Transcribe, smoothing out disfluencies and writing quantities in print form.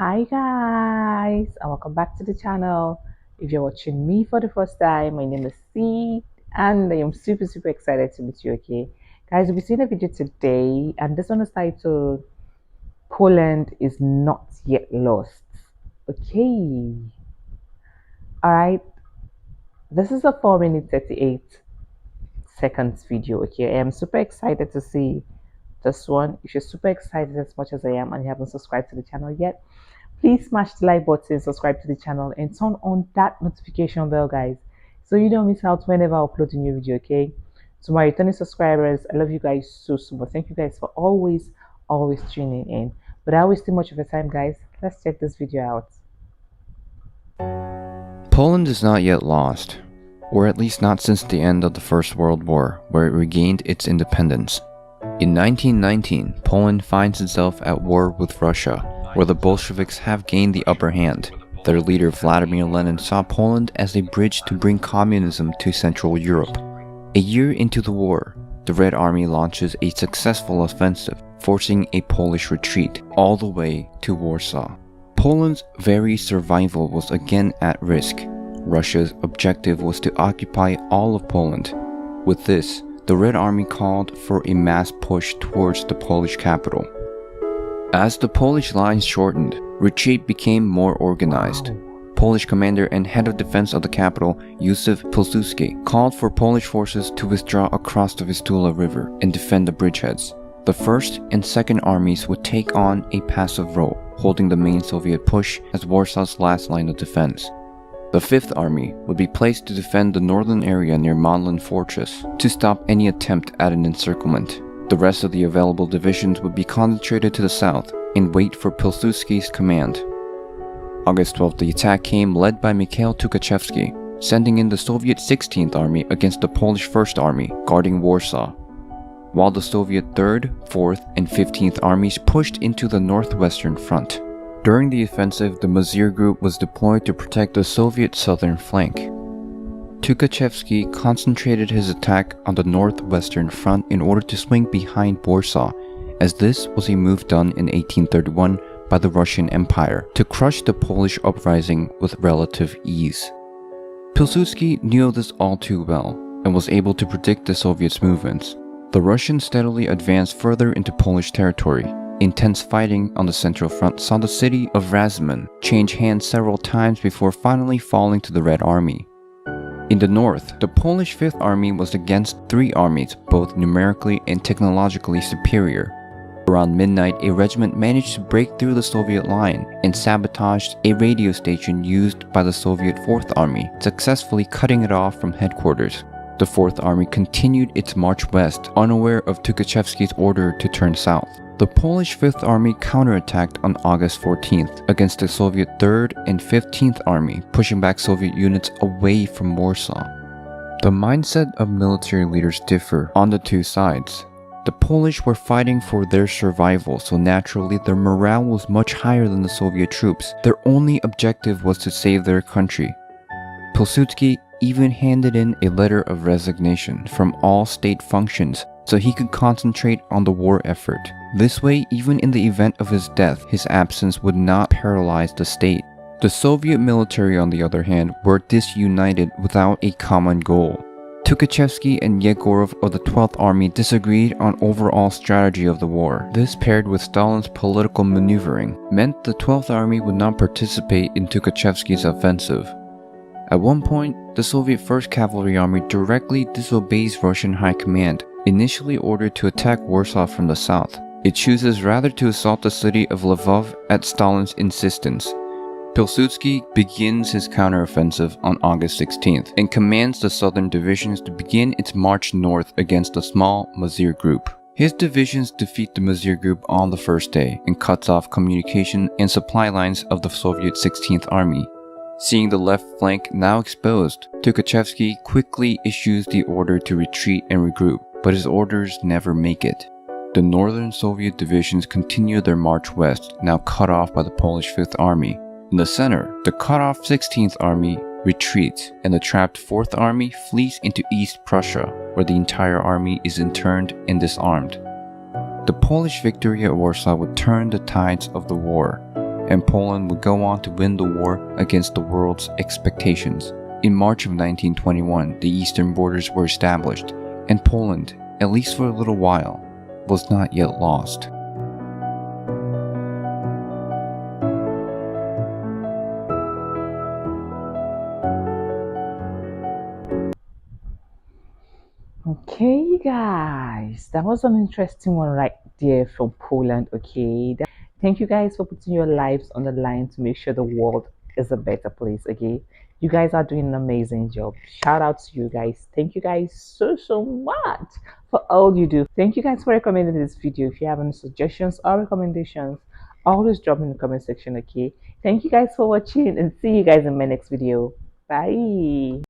Hi guys, and welcome back to the channel. If you're watching me for the first time, my name is C, and I am super excited to meet you. Okay, guys, we'll be seeing a video today, and this one is titled "Poland is not yet lost." Okay, all right. This is a 4 minute 38 seconds video. Okay, I am super excited to see this one. If you're super excited as much as I am, and you haven't subscribed to the channel yet, please smash the like button, subscribe to the channel, and turn on that notification bell, guys, so you don't miss out whenever I upload a new video. Okay, to my returning subscribers, I love you guys so much. Thank you guys for always tuning in. Without wasting much of your time, guys, let's check this video out. Poland is not yet lost, or at least not since the end of the First World War, where it regained its independence. In 1919, Poland finds itself at war with Russia, where the Bolsheviks have gained the upper hand. Their leader Vladimir Lenin saw Poland as a bridge to bring communism to Central Europe. A year into the war, the Red Army launches a successful offensive, forcing a Polish retreat all the way to Warsaw. Poland's very survival was again at risk. Russia's objective was to occupy all of Poland. With this, the Red Army called for a mass push towards the Polish capital. As the Polish lines shortened, retreat became more organized. Polish commander and head of defense of the capital, Józef Pilsudski, called for Polish forces to withdraw across the Vistula River and defend the bridgeheads. The 1st and 2nd armies would take on a passive role, holding the main Soviet push as Warsaw's last line of defense. The 5th Army would be placed to defend the northern area near Modlin Fortress to stop any attempt at an encirclement. The rest of the available divisions would be concentrated to the south and wait for Pilsudski's command. August 12th, the attack came led by Mikhail Tukhachevsky, sending in the Soviet 16th Army against the Polish 1st Army, guarding Warsaw, while the Soviet 3rd, 4th, and 15th armies pushed into the northwestern front. During the offensive, the Mazir Group was deployed to protect the Soviet southern flank. Tukhachevsky concentrated his attack on the northwestern front in order to swing behind Warsaw, as this was a move done in 1831 by the Russian Empire to crush the Polish uprising with relative ease. Pilsudski knew this all too well and was able to predict the Soviets' movements. The Russians steadily advanced further into Polish territory. Intense fighting on the central front saw the city of Razmin change hands several times before finally falling to the Red Army. In the north, the Polish 5th Army was against 3 armies, both numerically and technologically superior. Around midnight, a regiment managed to break through the Soviet line and sabotaged a radio station used by the Soviet 4th Army, successfully cutting it off from headquarters. The 4th Army continued its march west, unaware of Tukhachevsky's order to turn south. The Polish 5th Army counterattacked on August 14th against the Soviet 3rd and 15th Army, pushing back Soviet units away from Warsaw. The mindset of military leaders differ on the two sides. The Polish were fighting for their survival, so naturally their morale was much higher than the Soviet troops. Their only objective was to save their country. Pilsudski even handed in a letter of resignation from all state functions so he could concentrate on the war effort. This way, even in the event of his death, his absence would not paralyze the state. The Soviet military, on the other hand, were disunited without a common goal. Tukhachevsky and Yegorov of the 12th Army disagreed on overall strategy of the war. This, paired with Stalin's political maneuvering, meant the 12th Army would not participate in Tukhachevsky's offensive. At one point, the Soviet 1st Cavalry Army directly disobeys Russian high command, initially ordered to attack Warsaw from the south. It chooses rather to assault the city of Lvov at Stalin's insistence. Pilsudski begins his counteroffensive on August 16th and commands the southern divisions to begin its march north against the small Mazir Group. His divisions defeat the Mazir Group on the first day and cuts off communication and supply lines of the Soviet 16th Army. Seeing the left flank now exposed, Tukhachevsky quickly issues the order to retreat and regroup, but his orders never make it. The northern Soviet divisions continue their march west, now cut off by the Polish 5th Army. In the center, the cut-off 16th Army retreats, and the trapped 4th Army flees into East Prussia, where the entire army is interned and disarmed. The Polish victory at Warsaw would turn the tides of the war. and Poland would go on to win the war against the world's expectations. In March of 1921, the eastern borders were established, and Poland, at least for a little while, was not yet lost. Okay, you guys, that was an interesting one right there from Poland. Okay, thank you guys for putting your lives on the line to make sure the world is a better place. Okay, you guys are doing an amazing job. Shout out to you guys. Thank you guys so much for all you do. Thank you guys for recommending this video. If you have any suggestions or recommendations, always drop in the comment section. Okay, thank you guys for watching and see you guys in my next video. Bye.